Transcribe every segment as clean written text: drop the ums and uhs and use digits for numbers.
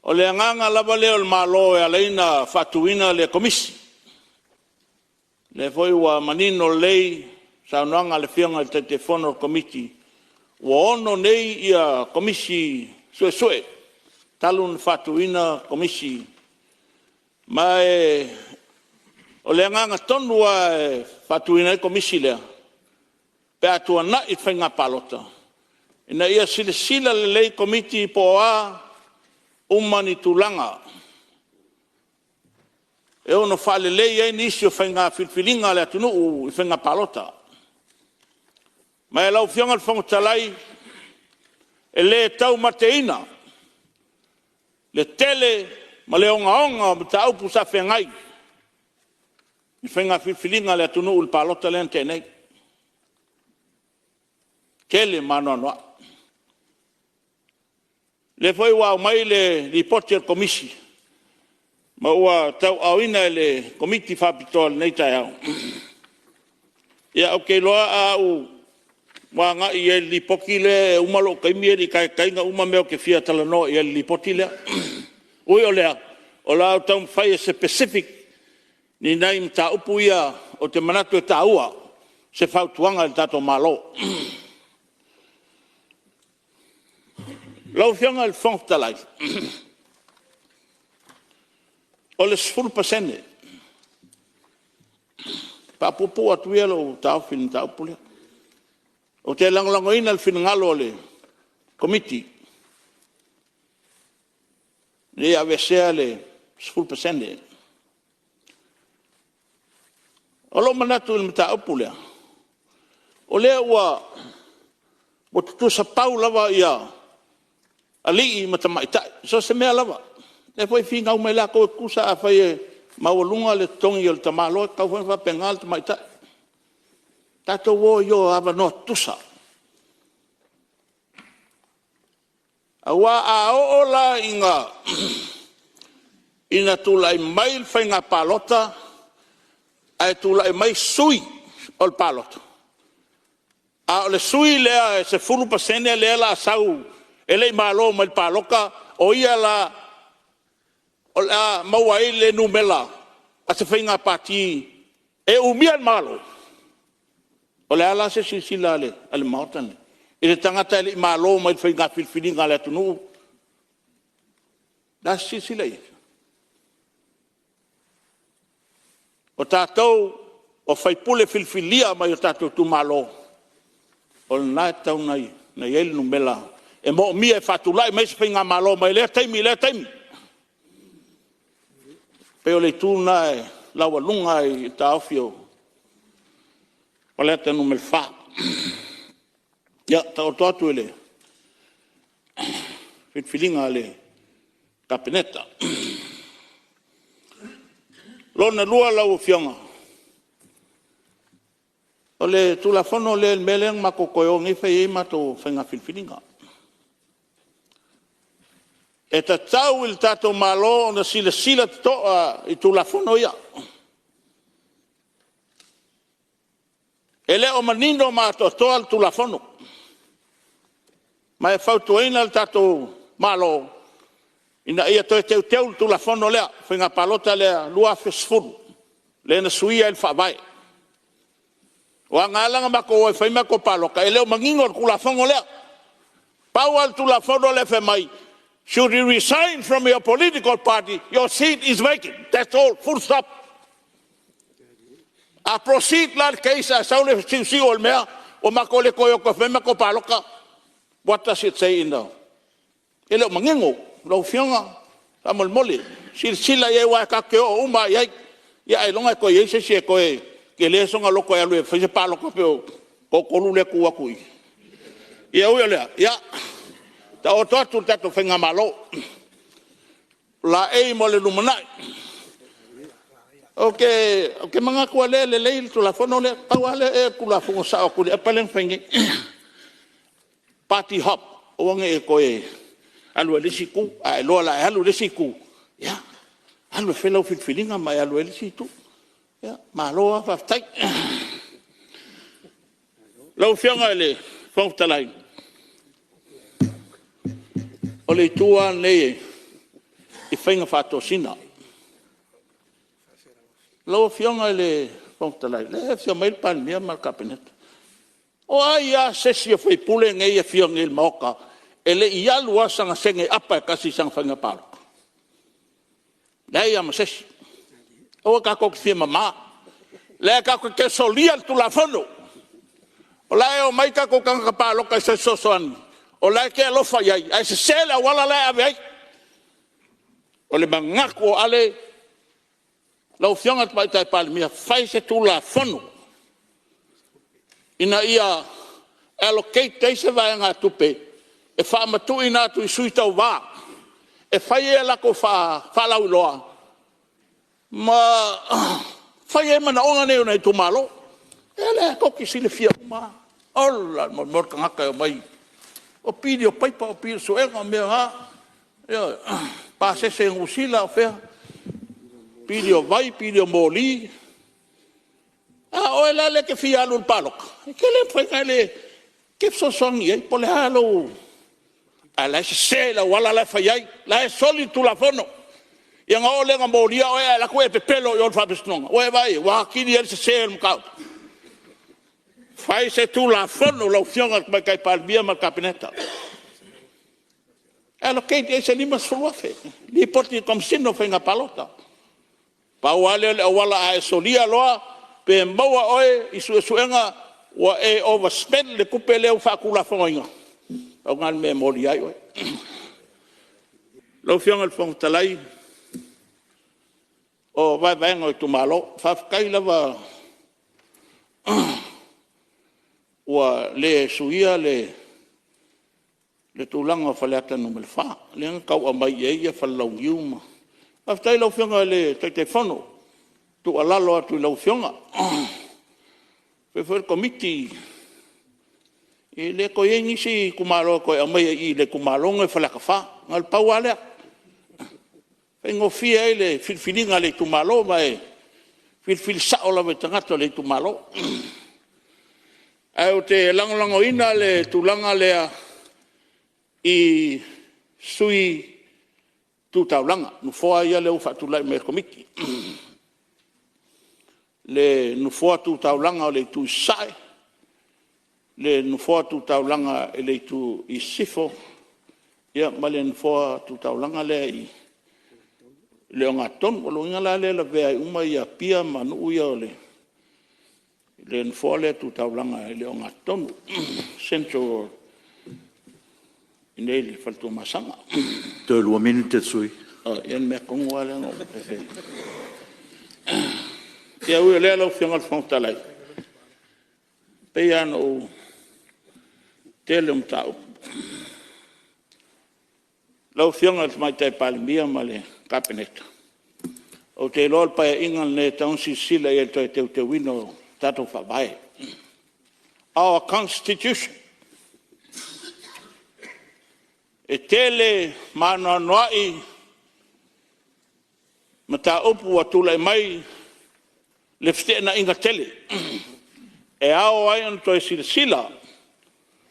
O le anganga lava leo le malo e aleina fatuina le komisi. Le foi wa manino lei saunoanga le fianga te Fono komiti. Wa ono nei ia komisi sue. Talun fatuina komisi. Ma o le anganga tonu wa fatuina komisi lea. Pe atua na i whainga palota. Ina ia sila le lei komiti po a umani tulanga. E ono whale lei e nisi o whainga whilwhilinga le atunu u i whainga palota. Ma e lau whianga le whangotalai e le tau mateina. Le tele ma le onga ma ta aupu sa whengai. I whainga whilwhilinga le atunu u le palota le antenei. Kele mano noa. Le foi wa mai le ripoti al komisi. Ma ua tau awina le komiti whapitol nei tai au. Ia o ke loa a u wanga i e lipoki le umalo kaimie li kainga umameo ke fia talano i e lipoti lea. Ui o lea, o la au tau mwhai e specific ni nai mta upu ia o te manatu e ta ua se whautuanga le tato malo. Lau whianga le whangtalai. O le 10%. Papupu atuia lo tau whini tau pulea. O te langolangoina le whinangalo le komiti. Le avesea le 10%. O lo manatu le tau pulea. O lea ua mo tutu sa pau lava ia ali matamaita so se mea lava e foi finga o mela ko kusa a fai maulunga le tongi o tamalo ka foi fa pengal tamaita tato wo yo ava no tusa awa a ola inga ina tulai mai fainga palota ai tulai mai sui ol palota a le sui le se fulu pasene le la sau ele malo mal paloka o ia la o la mawai le numela a se whainga pati e umian malo o le ala se sila le ale mautane e le tangata ele malo mal whainga whilwhilinga le atunu da sila i o tātou o whaipule whilwhilia mai o tātou tu malo o le nai tau nai na ele numela e mo mi e fatulai mai se whainga malo mai le taimi pe o le tūna e lawa lunga i tāwhio o le tanu mel wha ia tau toatu ele whitwhilinga le kapeneta lona lua lau whionga o le tula fono le meleng mako koyo ngi whai e mato whainga whitwhilinga e ta tau il tato malo na sila toa i tu la fono ia. E le o manino ma toa il tu la fono. Ma e fautuina il tato malo ina ia toe teu tu la fono lea whinga palota lea lua fesfuru le na suia il whawai. Wa ngalanga mako e whaima ko paloka e leo mangingo il kula fono lea. Pau al tu la fono le whamai. Should you resign from your political party, your seat is vacant. That's all. Full stop. A proceed like case as only si ol mea o makole koyo ko fema ko paloka. What does it say in there? Ele mangingo, lo fianga, amol mole. Sila ye wa ka ke o uma ya ai longa ko ye se ko e ke le songa loko ya lu fe paloka pe ko kolu le ku aku. Ia o ya. Ta o toatu tato whenga malo. La ei mo le lumanai. Ok, mga kua le tu la fono le, tawa le e kula fongo sa o kule, e paleng whengi. Party hop, o wange e koe, alu e lisi ku, a e loa la e alu lisi ku. Ya, alu e whelau whilwhilinga mai alu e lisi tu. Ya, ma loa whaftai. Lau whianga le, whangtalai. O le tua nei I whainga whātosina. Lau fionga le whongtalai. Le fio mai Palemene ma kabineta. O ai a sesi o whai pule ngai a fionga il maoka. E le i alua sanga senge apa e kasi sang whainga paloka. Nei ama sesi. O ka koki fia mama. Le ka koki ke solia tu la Fono. O lai o mai ka koki kanga paloka i se sosoani. O lai ke alofa iai. Ai se sela wala lai ave ai. O le mangaku o ale. Lau fionga tu mai tai Palemene. Fai se tu la Fono. Ina ia allocate teise vai ngā tupe. E wha matu ina tu i sui tau wā. E whai e lako wha lau loa. Ma whai e mana onga neo nei tu malo. E le koki sile fia uma. Ola morka ngaka o mai. O pidi o paipa o pidi so enga mea ha. Pa sese ngusila o whea. Pidi o vai, pidi o moli. O e lale ke fia alu paloka. Ke le whainga le ke sosongi e pole halo. A la se la wala la whaiai. La e soli tu la Fono. Ia ngā ole ngā mōria o e la koe pe pelo i ol whapestonga. O e vai, wākini e se el mkau. Whai se tu la Fono lau fionga mai kai Palemene ma kabineta. Allocate e se lima suluafe. Li poti komsino whainga palota. Pa wale o wala a e solia loa. Pe maua oe i suenga wa e overspend le kupe leo whakula whangoinga. O ngā me mori ai oe. Lau fionga le whangtalai. O vai vaenga i tu malo. Whafkai lava ua le suia le tūlanga whaleata no me le wha. Le anga kau a mai eia whalau iuma. Whaftai lau fionga le te Fono. Tu alalo atu i lau fionga. Whewhere komiti. I le koe e nisi kumaro koe amai i le kumaronga e whalaka wha. Ngal pau alea. Whengo fia e le whilwhilinga le tumalo mai. Whilwhil saola me tangata le tumalo. Au te langolango ina le tulanga lea i sui tutaulanga. Nufoa ia le ufa tulai me komiti. Le nufoa tutaulanga o le tu sae. Le nufoa tutaulanga e le tu i sifo. Ia ma le nufoa tutaulanga le i le o ngā tonu. O lo inga la le la vea i uma ia pia manu uia o le nufoa le tutaulanga e le o ngā tonu. Central inei le faltua masanga. Te lua minute sui. Ian mea kongu ale ngō. Ia ui lea lau whiangal whangtalai. Pei ana o tele tau. Lau whiangal mai tai Palemene ma le kabineta. O te lol pai ingan le taunsi sila e te wino tato whawae. Our Constitution. E tele mana noai mata upu atula mai le fitena inga tele. E ao ai an toi sila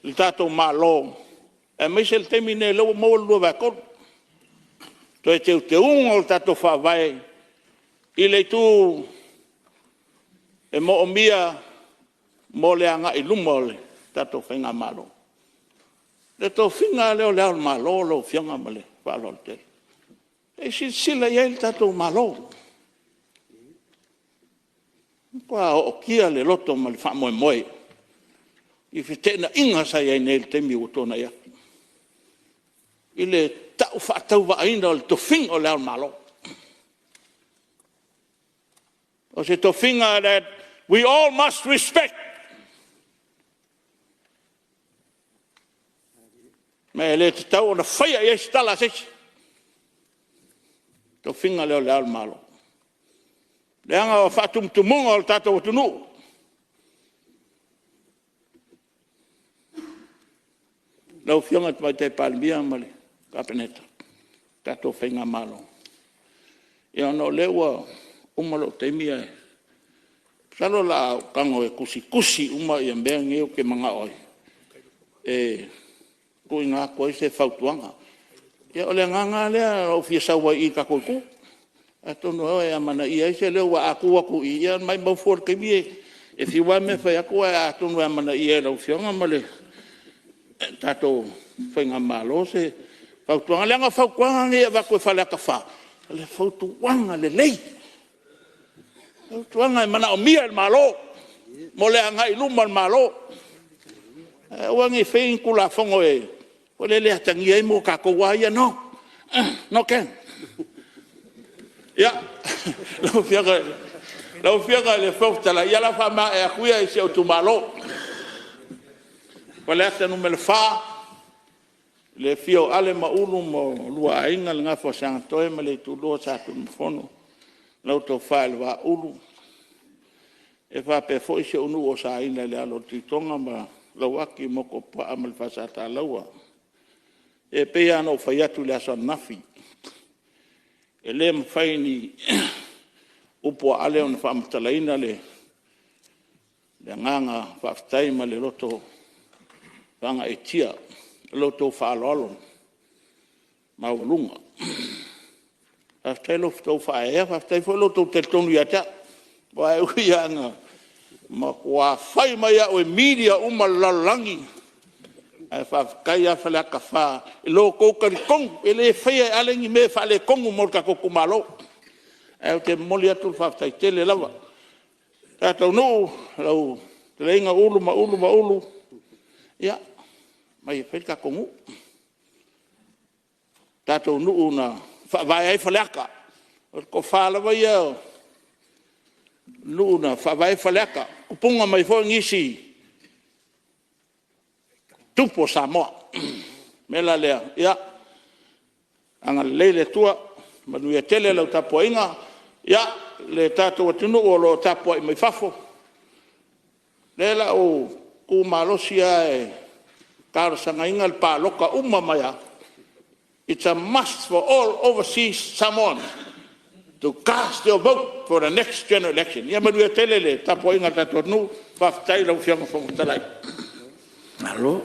le tato malo. E mai se le temine lau mo lua vakon. Toi te unga o tato whawai. I le tu e mo o mia mo le anga i luma le tato whainga malo. Le tō whinga leo leo malo lo whianga male whalo te. E si sila iei le tato malo. Kua o kia le loto ma le wha moe moe. I whitena inga sa iei nei le temi o tōna ia. I le tau whaatau wa aina o le tō whinga o leo malo. O se tō whinga that we all must respect. Me le te tau o na whaia i eisi tala sesi. Tō whinga leo leo malo. Le anga o whaatum tumunga o le tātou o tunu. Lau whianga tu mai te Palemene ma le kabineta. Tātou whinga malo. I ana o lewa umalo te mia e. Salo la kango e kusi uma i ambea ngeo ke mga oi. E kui ngā koe se whautuanga. Ia ole nganga lea o fia sawa I ka koiku. Atono e amana ia se leo wa aku ia mai mau for ke mie. If you want me fa aku atono amana ia lo fionga male. Tatou whainga malo se whautuanga leanga whaukuanga ngia wako e whalea ka wha. Le whautuanga le lei. Whautuanga e mana o mia malo. Mo lea ngai luma malo. Wangi whain kula whongo e. O le lea tangia e mo kako waia no. No ken. Ya. Lau fianga le whautala. Ia la whama e akuia e se o tu malo. Wale ata no mele fa le fio ale maulu mo lua ainga le ngafo sang toe mele tu lo sa tu fono lau to fa le wa ulu e fa pe fo se unu o sa ina le alo titonga ma lau aki moko pa amal fa sa ta laua e pe ano fa yatu le sa nafi e le mfaini upo ale on fa mtalaina le nganga fa ftaima le loto Vanga e tia, loto whaalolo, maulunga. Haftai lo ftau whaea, haftai fo loto te tonu iata. Wa e ui anga, ma kua whai mai au e media uma lalangi. E whafkai a whalea ka wha, e lo koukari kongu, e le whaia e alengi me whale kongu morka kokumalo. E o te moli atu whaftai tele lava. Tātou nuu, lau, te reinga ulu ma ulu. Ya, mai whaika kongu. Tātou nuu na whaai ai whaleaka. Ko whaalawa ia nuu na whaai whaleaka. Kupunga mai fo ngisi tupo Samoa. Mela lea, ya. Anga leile tua, manuia tele lau tapua inga. Ya, le tātou atunu o lo tapua I mai fafo. Lela o ku malosia e karasanga inga le paloka umamaya. It's a must for all overseas Samoans to cast your vote for the next general election. Ia manuia telele tapo inga tato nu whaftai lau fianga whangutalai. Alo.